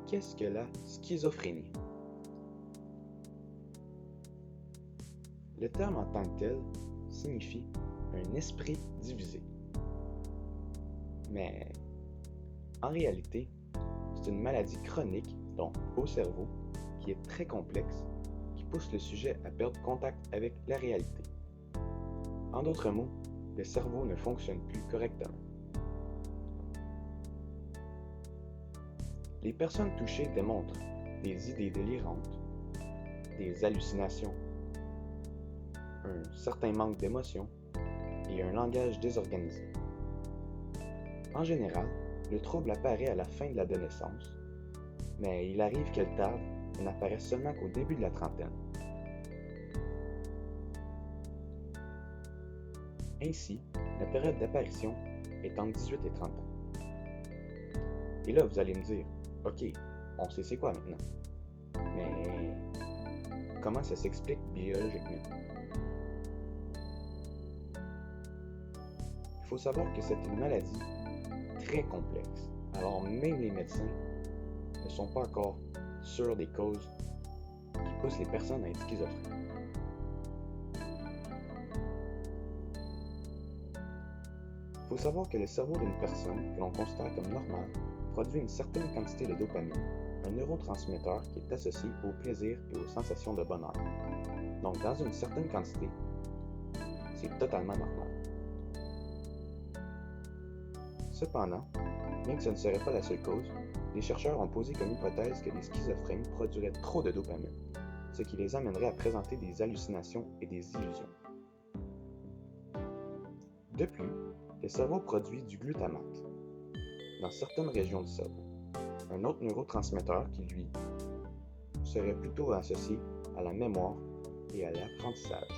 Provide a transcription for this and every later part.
Qu'est-ce que la schizophrénie? Le terme en tant que tel signifie un esprit divisé. Mais en réalité, c'est une maladie chronique, donc au cerveau, qui est très complexe, qui pousse le sujet à perdre contact avec la réalité. En d'autres mots, le cerveau ne fonctionne plus correctement. Les personnes touchées démontrent des idées délirantes, des hallucinations, un certain manque d'émotion et un langage désorganisé. En général, le trouble apparaît à la fin de l'adolescence, mais il arrive qu'elle tarde et n'apparaisse seulement qu'au début de la trentaine. Ainsi, la période d'apparition est entre 18 et 30 ans. Et là, vous allez me dire, ok, on sait c'est quoi maintenant, mais comment ça s'explique biologiquement? Il faut savoir que c'est une maladie très complexe, alors même les médecins ne sont pas encore sûrs des causes qui poussent les personnes à être schizophrènes. Il faut savoir que le cerveau d'une personne que l'on considère comme normale produit une certaine quantité de dopamine, un neurotransmetteur qui est associé au plaisir et aux sensations de bonheur. Donc dans une certaine quantité, c'est totalement normal. Cependant, bien que ce ne serait pas la seule cause, les chercheurs ont posé comme hypothèse que les schizophrènes produiraient trop de dopamine, ce qui les amènerait à présenter des hallucinations et des illusions. De plus, le cerveau produit du glutamate dans certaines régions du cerveau, un autre neurotransmetteur qui, lui, serait plutôt associé à la mémoire et à l'apprentissage.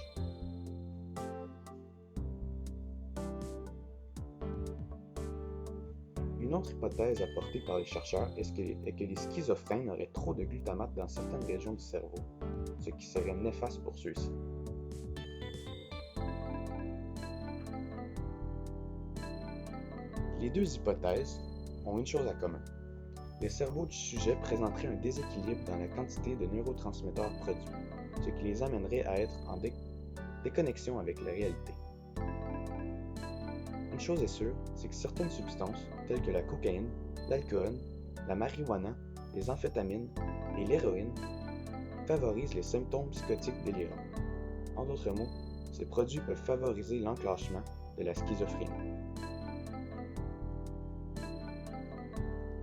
Une autre hypothèse apportée par les chercheurs est que les schizophrènes auraient trop de glutamate dans certaines régions du cerveau, ce qui serait néfaste pour ceux-ci. Les deux hypothèses ont une chose en commun. Le cerveau du sujet présenterait un déséquilibre dans la quantité de neurotransmetteurs produits, ce qui les amènerait à être en déconnexion avec la réalité. Une chose est sûre, c'est que certaines substances, telles que la cocaïne, l'alcool, la marijuana, les amphétamines et l'héroïne, favorisent les symptômes psychotiques délirants. En d'autres mots, ces produits peuvent favoriser l'enclenchement de la schizophrénie.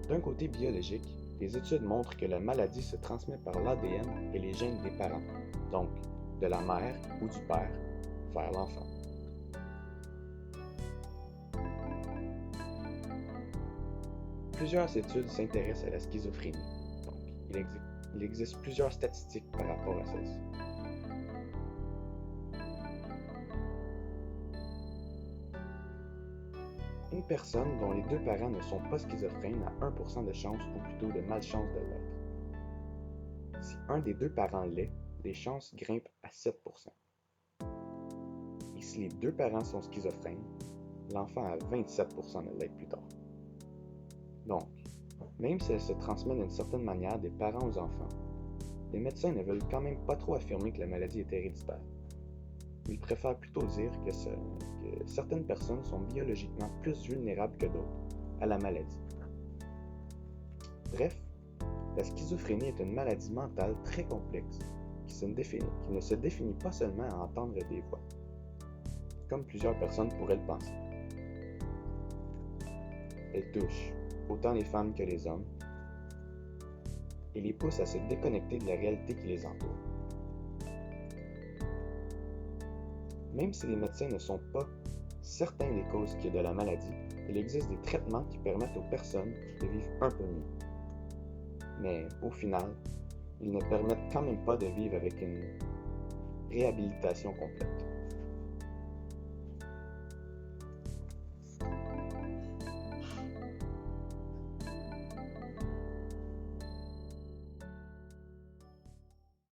D'un côté biologique, les études montrent que la maladie se transmet par l'ADN et les gènes des parents, donc de la mère ou du père vers l'enfant. Plusieurs études s'intéressent à la schizophrénie, donc il existe plusieurs statistiques par rapport à celle-ci. Une personne dont les deux parents ne sont pas schizophrènes a 1% de chance ou plutôt de malchance de l'être. Si un des deux parents l'est, les chances grimpent à 7%. Et si les deux parents sont schizophrènes, l'enfant a 27% de l'être plus tard. Donc, même si elle se transmet d'une certaine manière des parents aux enfants, les médecins ne veulent quand même pas trop affirmer que la maladie est héréditaire. Ils préfèrent plutôt dire que certaines personnes sont biologiquement plus vulnérables que d'autres à la maladie. Bref, la schizophrénie est une maladie mentale très complexe qui ne se définit pas seulement à entendre des voix, comme plusieurs personnes pourraient le penser. Elle touche autant les femmes que les hommes et les pousse à se déconnecter de la réalité qui les entoure. Même si les médecins ne sont pas certains des causes de la maladie, il existe des traitements qui permettent aux personnes de vivre un peu mieux. Mais au final, ils ne permettent quand même pas de vivre avec une réhabilitation complète.